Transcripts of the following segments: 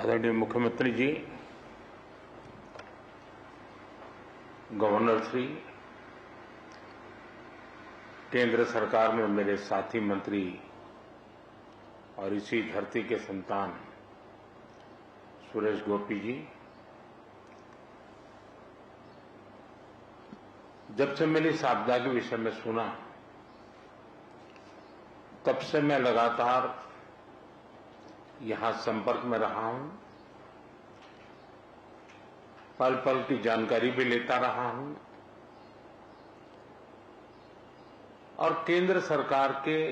आदरणीय मुख्यमंत्री जी, गवर्नर श्री, केंद्र सरकार में मेरे साथी मंत्री और इसी धरती के संतान सुरेश गोपी जी, जब से मैंने इस आपदा के विषय में सुना तब से मैं लगातार यहां संपर्क में रहा हूं, पल पल की जानकारी भी लेता रहा हूं और केंद्र सरकार के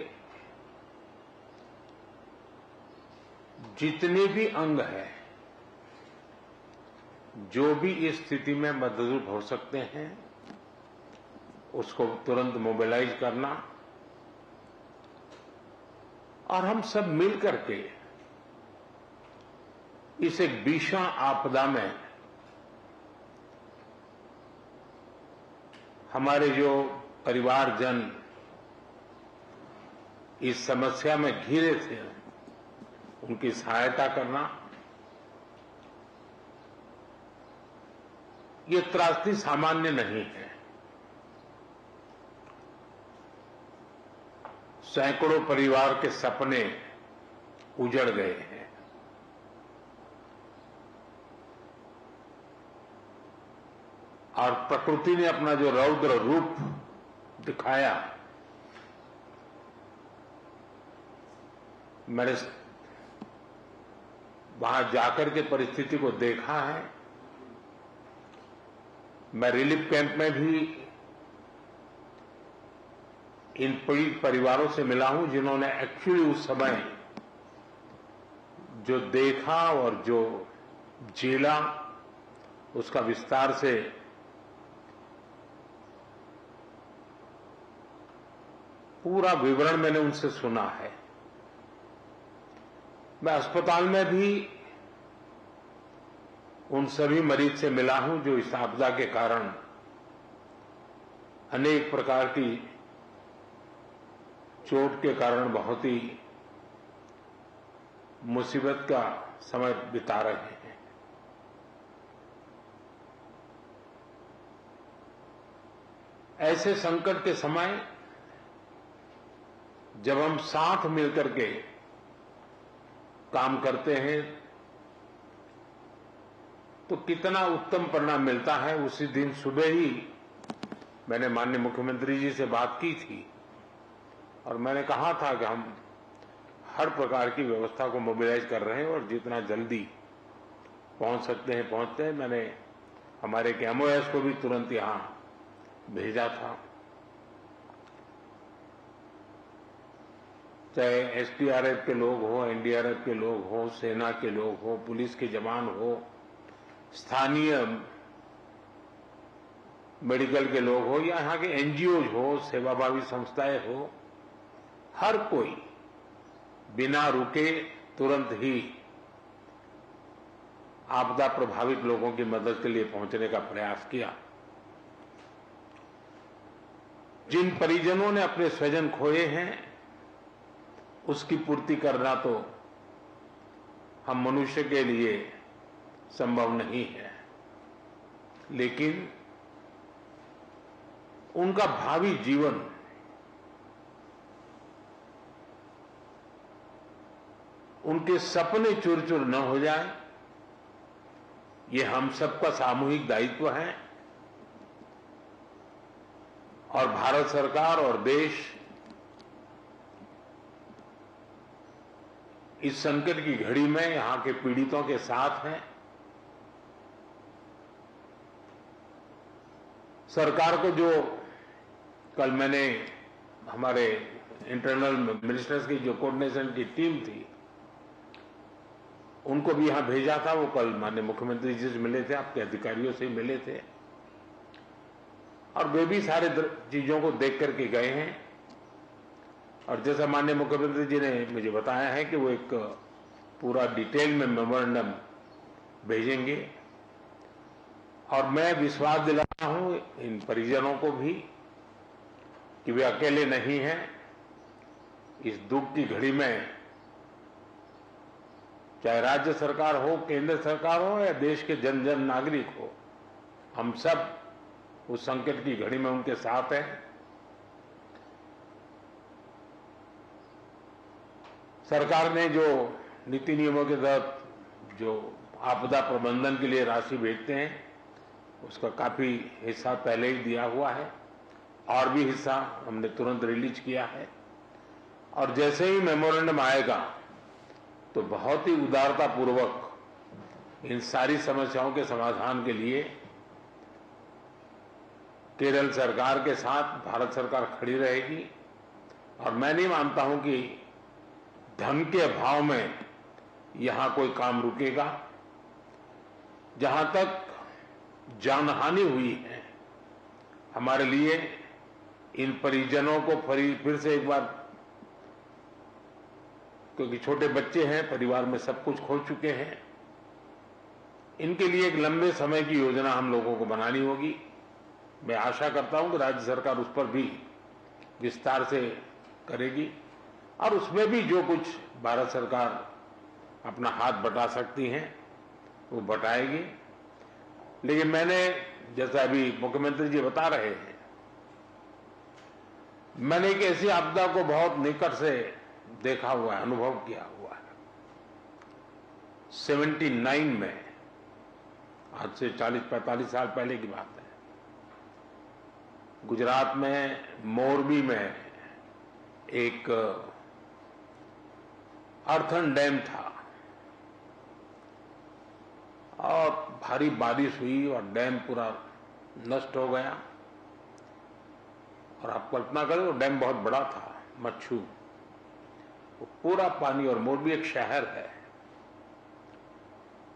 जितने भी अंग हैं, जो भी इस स्थिति में मदद हो सकते हैं, उसको तुरंत मोबिलाइज करना और हम सब मिल करके इस एक भीषण आपदा में हमारे जो परिवारजन इस समस्या में घिरे थे, उनकी सहायता करना, ये त्रासदी सामान्य नहीं है। सैकड़ों परिवार के सपने उजड़ गए हैं। और प्रकृति ने अपना जो रौद्र रूप दिखाया, मैंने वहां जाकर के परिस्थिति को देखा है। मैं रिलीफ कैंप में भी इन पीड़ित परिवारों से मिला हूं, जिन्होंने एक्चुअली उस समय जो देखा और जो झेला, उसका विस्तार से पूरा विवरण मैंने उनसे सुना है। मैं अस्पताल में भी उन सभी मरीज से मिला हूं जो इस आपदा के कारण अनेक प्रकार की चोट के कारण बहुत ही मुसीबत का समय बिता रहे हैं। ऐसे संकट के समय जब हम साथ मिलकर के काम करते हैं तो कितना उत्तम परिणाम मिलता है। उसी दिन सुबह ही मैंने माननीय मुख्यमंत्री जी से बात की थी और मैंने कहा था कि हम हर प्रकार की व्यवस्था को मोबिलाइज कर रहे हैं और जितना जल्दी पहुंच सकते हैं पहुंचते हैं। मैंने हमारे एमओएस को भी तुरंत यहां भेजा था, चाहे एसडीआरएफ के लोग हो, एनडीआरएफ के लोग हो, सेना के लोग हो, पुलिस के जवान हो, स्थानीय मेडिकल के लोग हो या यहाँ के एनजीओ हो, सेवाभावी संस्थाएं हो, हर कोई बिना रुके तुरंत ही आपदा प्रभावित लोगों की मदद के लिए पहुंचने का प्रयास किया। जिन परिजनों ने अपने स्वजन खोए हैं, उसकी पूर्ति करना तो हम मनुष्य के लिए संभव नहीं है, लेकिन उनका भावी जीवन उनके सपने चूर चूर न हो जाए, ये हम सबका सामूहिक दायित्व है। और भारत सरकार और देश इस संकट की घड़ी में यहां के पीड़ितों के साथ है। सरकार को जो कल मैंने हमारे इंटरनल मिनिस्टर्स की जो कोऑर्डिनेशन की टीम थी, उनको भी यहां भेजा था। वो कल माननीय मुख्यमंत्री जी से मिले थे, आपके अधिकारियों से मिले थे और वे भी सारे चीजों को देख करके गए हैं। और जैसा माननीय मुख्यमंत्री जी ने मुझे बताया है कि वो एक पूरा डिटेल में मेमोरेंडम भेजेंगे और मैं विश्वास दिलाता हूं इन परिजनों को भी कि वे अकेले नहीं हैं। इस दुख की घड़ी में चाहे राज्य सरकार हो, केंद्र सरकार हो या देश के जन जन नागरिक हो, हम सब उस संकट की घड़ी में उनके साथ हैं। सरकार ने जो नीति नियमों के तहत जो आपदा प्रबंधन के लिए राशि भेजते हैं, उसका काफी हिस्सा पहले ही दिया हुआ है और भी हिस्सा हमने तुरंत रिलीज किया है। और जैसे ही मेमोरेंडम आएगा तो बहुत ही उदारता पूर्वक इन सारी समस्याओं के समाधान के लिए केरल सरकार के साथ भारत सरकार खड़ी रहेगी। और मैं नहीं मानता हूं कि धन के अभाव में यहां कोई काम रुकेगा। जहां तक जानहानि हुई है, हमारे लिए इन परिजनों को फिर से एक बार, क्योंकि छोटे बच्चे हैं, परिवार में सब कुछ खो चुके हैं, इनके लिए एक लंबे समय की योजना हम लोगों को बनानी होगी। मैं आशा करता हूं कि राज्य सरकार उस पर भी विस्तार से करेगी और उसमें भी जो कुछ भारत सरकार अपना हाथ बटा सकती हैं वो बटाएगी। लेकिन मैंने, जैसा अभी मुख्यमंत्री जी बता रहे हैं, मैंने एक ऐसी आपदा को बहुत निकट से देखा हुआ है, अनुभव किया हुआ है। 79 में, आज से 40-45 साल पहले की बात है, गुजरात में मोरबी में एक अर्थन डैम था और भारी बारिश हुई और डैम पूरा नष्ट हो गया। और आप कल्पना करें, वो डैम बहुत बड़ा था, मच्छू, वो पूरा पानी, और मोरबी एक शहर है,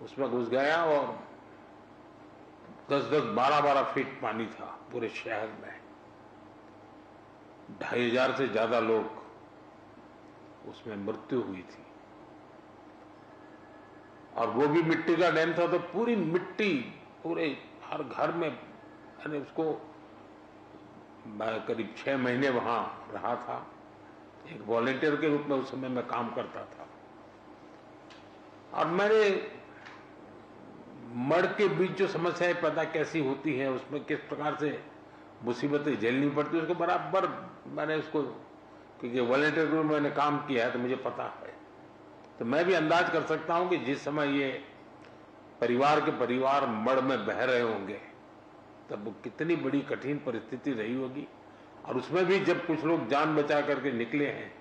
उसमें घुस गया और 10-10, 12-12 फीट पानी था पूरे शहर में। 2500 से ज्यादा लोग उसमें मृत्यु हुई थी। और वो भी मिट्टी का डैम था, तो पूरी मिट्टी पूरे हर घर में, मैंने उसको करीब 6 महीने वहां रहा था, एक वॉलेंटियर के रूप में उस समय मैं काम करता था। और मैंने मड़ के बीच जो समस्याएं पैदा कैसी होती हैं, उसमें किस प्रकार से मुसीबतें झेलनी पड़ती है, उसको बराबर मैंने उसको, क्योंकि वॉलेंटियर के रूप में मैंने काम किया है तो मुझे पता है। तो मैं भी अंदाज कर सकता हूं कि जिस समय ये परिवार मड़ में बह रहे होंगे, तब वो कितनी बड़ी कठिन परिस्थिति रही होगी। और उसमें भी जब कुछ लोग जान बचा करके निकले हैं,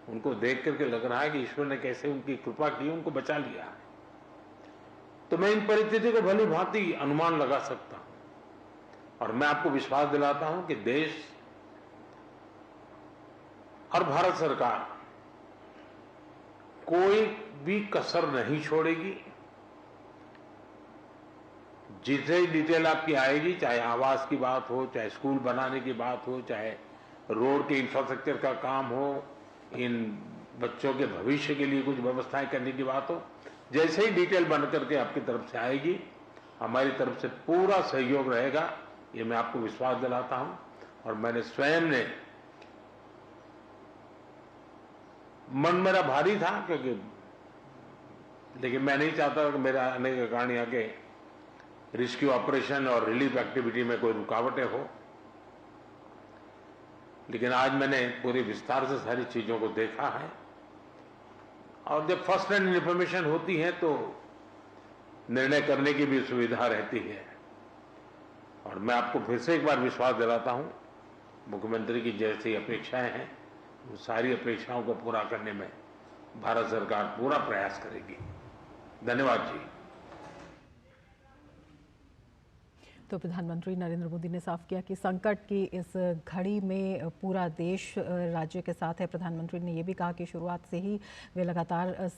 उनको देख करके लग रहा है कि ईश्वर ने कैसे उनकी कृपा की, उनको बचा लिया है। तो मैं इन परिस्थिति को भली भांति अनुमान लगा सकता हूं और मैं आपको विश्वास दिलाता हूं कि देश और भारत सरकार कोई भी कसर नहीं छोड़ेगी। जितनी डिटेल आपकी आएगी, चाहे आवास की बात हो, चाहे स्कूल बनाने की बात हो, चाहे रोड के इंफ्रास्ट्रक्चर का काम हो, इन बच्चों के भविष्य के लिए कुछ व्यवस्थाएं करने की बात हो, जैसे ही डिटेल बन करके आपकी तरफ से आएगी, हमारी तरफ से पूरा सहयोग रहेगा, ये मैं आपको विश्वास दिलाता हूं। और मैंने स्वयं ने, मन मेरा भारी था, क्योंकि लेकिन मैं नहीं चाहता कि मेरा आने के कारण यहाँ के रेस्क्यू ऑपरेशन और रिलीफ एक्टिविटी में कोई रुकावटें हो। लेकिन आज मैंने पूरे विस्तार से सारी चीजों को देखा है और जब फर्स्ट हैंड इंफॉर्मेशन होती है तो निर्णय करने की भी सुविधा रहती है। और मैं आपको फिर से एक बार विश्वास दिलाता हूं, मुख्यमंत्री की जैसी अपेक्षाएं हैं, वो सारी अपेक्षाओं को पूरा करने में भारत सरकार पूरा प्रयास करेगी। धन्यवाद जी। तो प्रधानमंत्री नरेंद्र मोदी ने साफ किया कि संकट की इस घड़ी में पूरा देश राज्य के साथ है। प्रधानमंत्री ने यह भी कहा कि शुरुआत से ही वे लगातार